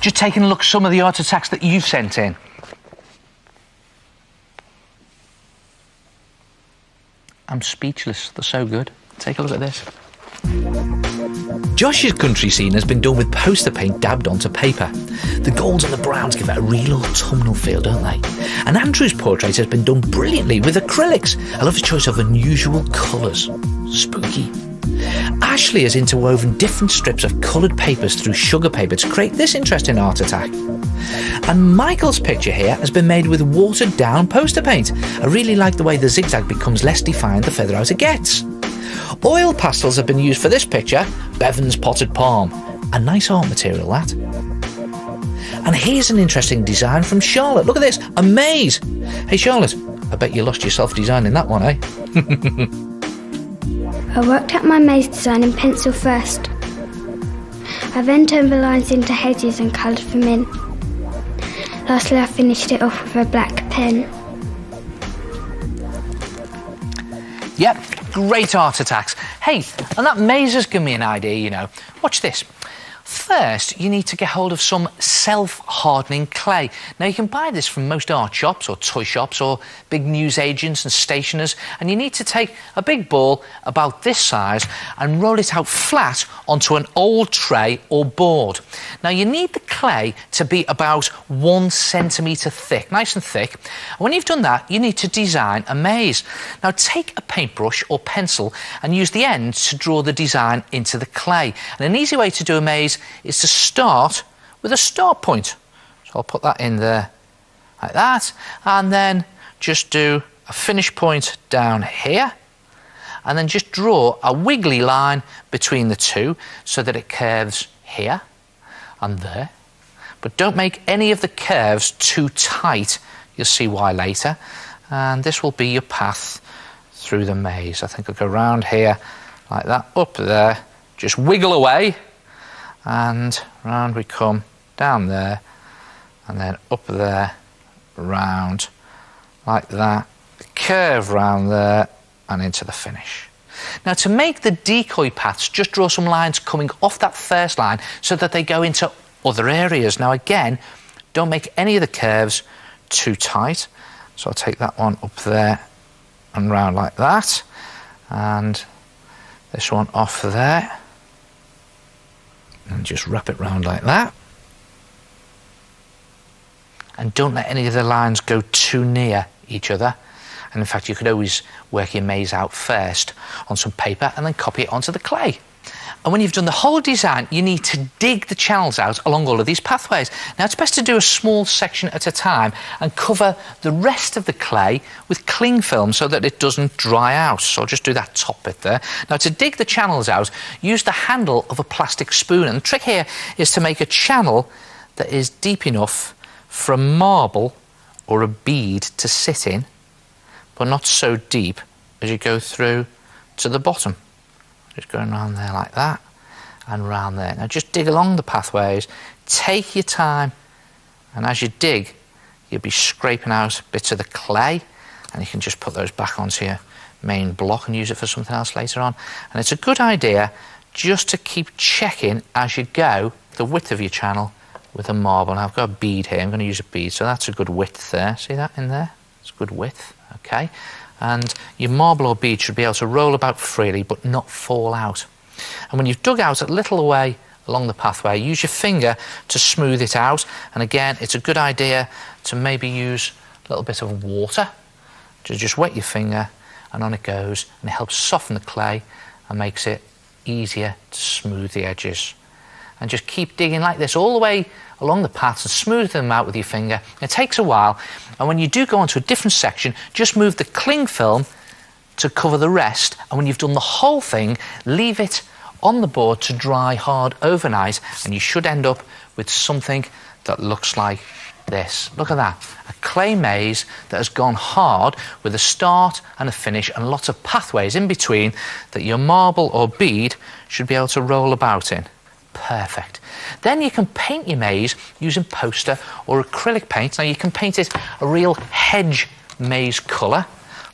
just taking a look at some of the art attacks that you've sent in. I'm speechless. They're so good. Take a look at this. Josh's country scene has been done with poster paint dabbed onto paper. The golds and the browns give it a real autumnal feel, don't they? And Andrew's portrait has been done brilliantly with acrylics. I love his choice of unusual colours. Spooky. Ashley has interwoven different strips of coloured papers through sugar paper to create this interesting art attack. And Michael's picture here has been made with watered down poster paint. I really like the way the zigzag becomes less defined the further out it gets. Oil pastels have been used for this picture, Bevan's potted palm. A nice art material, that. And here's an interesting design from Charlotte. Look at this, a maze. Hey Charlotte, I bet you lost yourself designing that one, eh? I worked out my maze design in pencil first. I then turned the lines into hedges and coloured them in. Lastly, I finished it off with a black pen. Yep, great art attacks. Hey, and that maze has given me an idea, you know. Watch this. First, you need to get hold of some self-hardening clay. Now, you can buy this from most art shops or toy shops or big newsagents and stationers, and you need to take a big ball about this size and roll it out flat onto an old tray or board. Now, you need the clay to be about 1 centimetre thick, nice and thick. And when you've done that, you need to design a maze. Now, take a paintbrush or pencil and use the end to draw the design into the clay. And an easy way to do a maze is to start with a start point. So I'll put that in there like that, and then just do a finish point down here, and then just draw a wiggly line between the two so that it curves here and there. But don't make any of the curves too tight. You'll see why later. And this will be your path through the maze. I think I'll go round here like that, up there, just wiggle away, and round we come, down there, and then up there, round, like that, curve round there, and into the finish. Now, to make the decoy paths, just draw some lines coming off that first line so that they go into other areas. Now, again, don't make any of the curves too tight. So I'll take that one up there and round like that, and this one off there, and just wrap it round like that. And don't let any of the lines go too near each other. And in fact, you could always work your maze out first on some paper and then copy it onto the clay. And when you've done the whole design, you need to dig the channels out along all of these pathways. Now, it's best to do a small section at a time and cover the rest of the clay with cling film so that it doesn't dry out. So I'll just do that top bit there. Now, to dig the channels out, use the handle of a plastic spoon. And the trick here is to make a channel that is deep enough for a marble or a bead to sit in, but not so deep as you go through to the bottom. Just going around there like that, and round there. Now just dig along the pathways, take your time, and as you dig, you'll be scraping out bits of the clay, and you can just put those back onto your main block and use it for something else later on. And it's a good idea just to keep checking as you go the width of your channel with a marble. Now I've got a bead here, I'm going to use a bead, so that's a good width there. See that in there? It's a good width, okay. And your marble or bead should be able to roll about freely but not fall out. And when you've dug out a little way along the pathway, use your finger to smooth it out. And again, it's a good idea to maybe use a little bit of water to just wet your finger, and on it goes, and it helps soften the clay and makes it easier to smooth the edges. And just keep digging like this all the way along the paths and smooth them out with your finger. It takes a while, and when you do go onto a different section, just move the cling film to cover the rest, and when you've done the whole thing, leave it on the board to dry hard overnight, and you should end up with something that looks like this. Look at that, a clay maze that has gone hard with a start and a finish and lots of pathways in between that your marble or bead should be able to roll about in. Perfect. Then you can paint your maze using poster or acrylic paint. Now you can paint it a real hedge maze colour,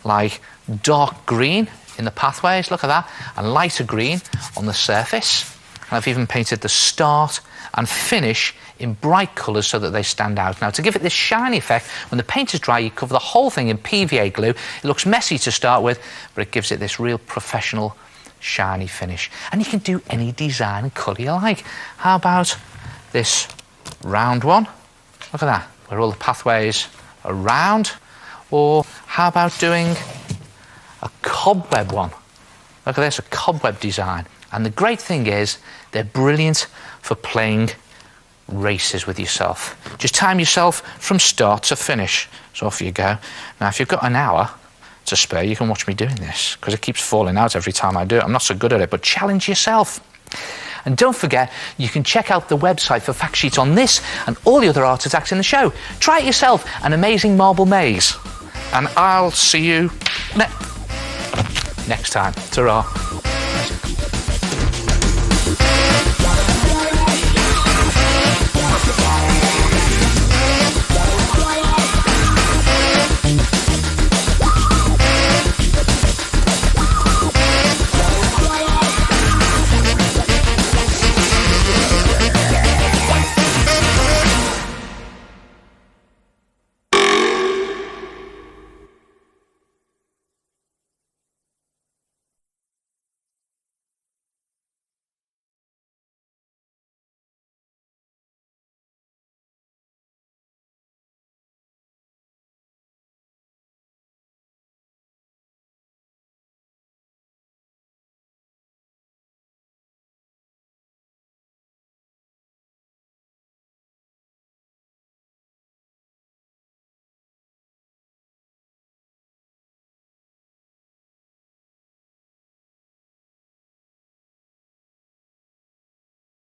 like dark green in the pathways, look at that, and lighter green on the surface. And I've even painted the start and finish in bright colours so that they stand out. Now, to give it this shiny effect, when the paint is dry, you cover the whole thing in PVA glue. It looks messy to start with, but it gives it this real professional, shiny finish. And you can do any design and colour you like. How about this round one? Look at that, where all the pathways are round. Or how about doing a cobweb one? Look at this, a cobweb design. And the great thing is, they're brilliant for playing races with yourself. Just time yourself from start to finish. So off you go. Now, if you've got an hour to spare, you can watch me doing this, because it keeps falling out every time I do it. I'm not so good at it, but challenge yourself. And don't forget, you can check out the website for fact sheets on this and all the other art attacks in the show. Try it yourself, an amazing marble maze. And I'll see you next time. Ta-ra.